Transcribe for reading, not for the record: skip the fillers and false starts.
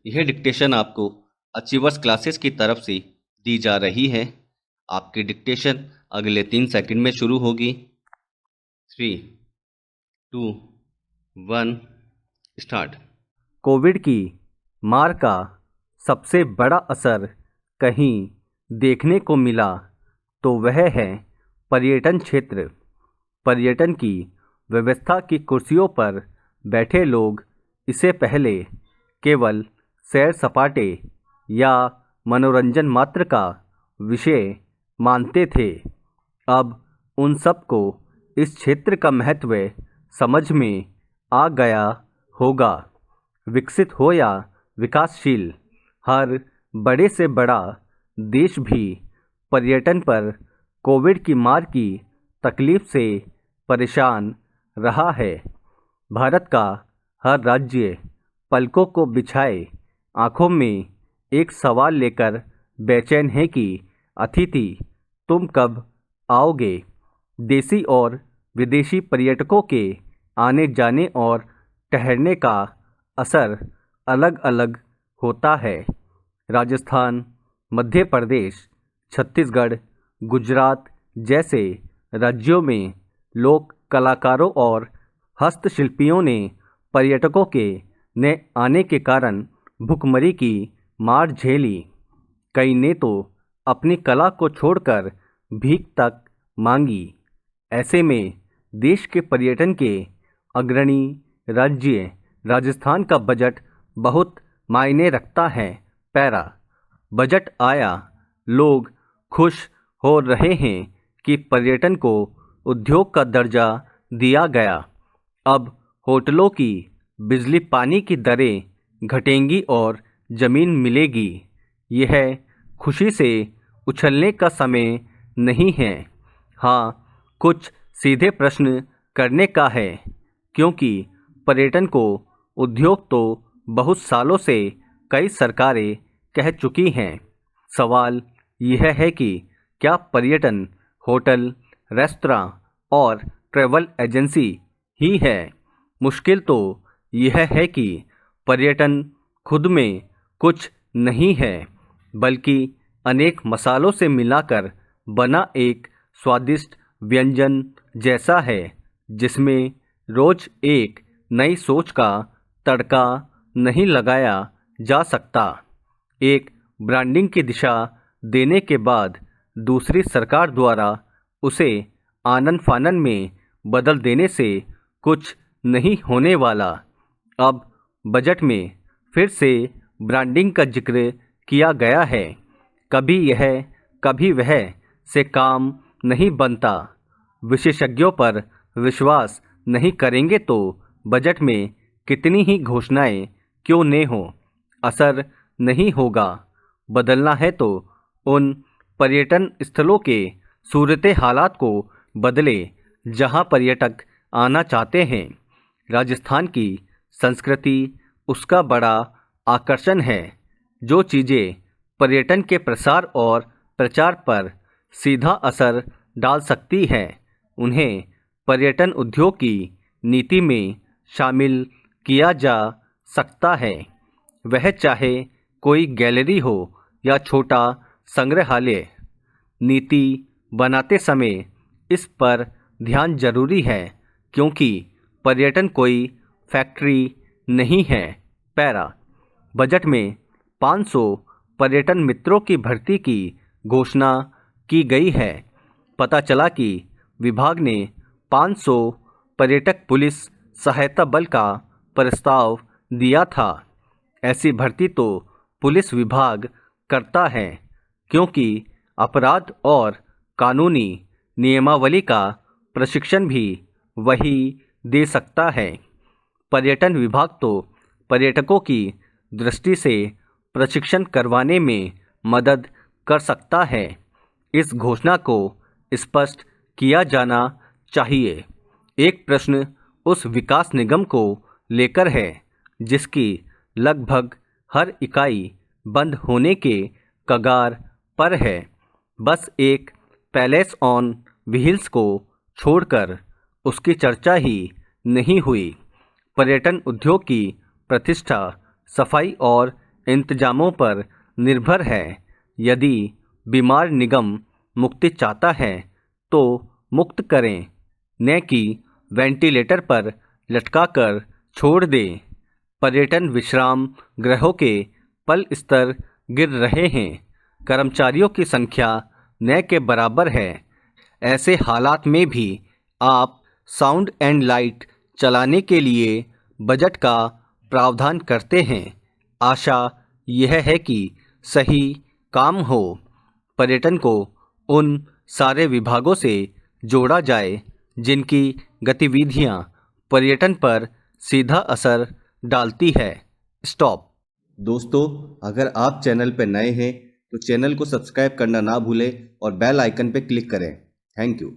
यह डिक्टेशन आपको achievers classes की तरफ से दी जा रही है। आपकी डिक्टेशन अगले 3 सेकंड में शुरू होगी। 3, 2, 1 स्टार्ट। कोविड की मार का सबसे बड़ा असर कहीं देखने को मिला तो वह है पर्यटन क्षेत्र। पर्यटन की व्यवस्था की कुर्सियों पर बैठे लोग इससे पहले केवल सैर सपाटे या मनोरंजन मात्र का विषय मानते थे। अब उन सबको इस क्षेत्र का महत्व समझ में आ गया होगा। विकसित हो या विकासशील, हर बड़े से बड़ा देश भी पर्यटन पर कोविड की मार की तकलीफ से परेशान रहा है। भारत का हर राज्य पलकों को बिछाए आंखों में एक सवाल लेकर बेचैन है कि अतिथि तुम कब आओगे। देसी और विदेशी पर्यटकों के आने जाने और ठहरने का असर अलग अलग होता है। राजस्थान, मध्य प्रदेश, छत्तीसगढ़, गुजरात जैसे राज्यों में लोक कलाकारों और हस्तशिल्पियों ने पर्यटकों के न आने के कारण भुखमरी की मार झेली। कई ने तो अपनी कला को छोड़कर भीख तक मांगी। ऐसे में देश के पर्यटन के अग्रणी राज्य राजस्थान का बजट बहुत मायने रखता है। पैरा बजट आया, लोग खुश हो रहे हैं कि पर्यटन को उद्योग का दर्जा दिया गया। अब होटलों की बिजली पानी की दरें घटेंगी और ज़मीन मिलेगी। यह खुशी से उछलने का समय नहीं है। हाँ, कुछ सीधे प्रश्न करने का है, क्योंकि पर्यटन को उद्योग तो बहुत सालों से कई सरकारें कह चुकी हैं। सवाल यह है कि क्या पर्यटन होटल, रेस्तरां और ट्रैवल एजेंसी ही है? मुश्किल तो यह है कि पर्यटन खुद में कुछ नहीं है, बल्कि अनेक मसालों से मिलाकर बना एक स्वादिष्ट व्यंजन जैसा है, जिसमें रोज एक नई सोच का तड़का नहीं लगाया जा सकता। एक ब्रांडिंग की दिशा देने के बाद दूसरी सरकार द्वारा उसे आनन फानन में बदल देने से कुछ नहीं होने वाला। अब बजट में फिर से ब्रांडिंग का जिक्र किया गया है। कभी यह कभी वह से काम नहीं बनता। विशेषज्ञों पर विश्वास नहीं करेंगे तो बजट में कितनी ही घोषणाएं क्यों न हो, असर नहीं होगा। बदलना है तो उन पर्यटन स्थलों के सूरत हालात को बदले जहां पर्यटक आना चाहते हैं। राजस्थान की संस्कृति उसका बड़ा आकर्षण है। जो चीज़ें पर्यटन के प्रसार और प्रचार पर सीधा असर डाल सकती है, उन्हें पर्यटन उद्योग की नीति में शामिल किया जा सकता है। वह चाहे कोई गैलरी हो या छोटा संग्रहालय। नीति बनाते समय इस पर ध्यान जरूरी है, क्योंकि पर्यटन कोई फैक्ट्री नहीं है। पैरा बजट में 500 पर्यटन मित्रों की भर्ती की घोषणा की गई है। पता चला कि विभाग ने 500 पर्यटक पुलिस सहायता बल का प्रस्ताव दिया था। ऐसी भर्ती तो पुलिस विभाग करता है, क्योंकि अपराध और कानूनी नियमावली का प्रशिक्षण भी वही दे सकता है। पर्यटन विभाग तो पर्यटकों की दृष्टि से प्रशिक्षण करवाने में मदद कर सकता है। इस घोषणा को स्पष्ट किया जाना चाहिए। एक प्रश्न उस विकास निगम को लेकर है, जिसकी लगभग हर इकाई बंद होने के कगार पर है। बस एक पैलेस ऑन व्हील्स को छोड़कर उसकी चर्चा ही नहीं हुई। पर्यटन उद्योग की प्रतिष्ठा, सफाई और इंतजामों पर निर्भर है। यदि बीमार निगम मुक्ति चाहता है तो मुक्त करें, न कि वेंटिलेटर पर लटकाकर छोड़ दें। पर्यटन विश्राम गृहों के पल स्तर गिर रहे हैं। कर्मचारियों की संख्या न के बराबर है। ऐसे हालात में भी आप साउंड एंड लाइट चलाने के लिए बजट का प्रावधान करते हैं। आशा यह है कि सही काम हो। पर्यटन को उन सारे विभागों से जोड़ा जाए जिनकी गतिविधियां पर्यटन पर सीधा असर डालती है। स्टॉप। दोस्तों, अगर आप चैनल पर नए हैं तो चैनल को सब्सक्राइब करना ना भूलें और बेल आइकन पर क्लिक करें। Thank you.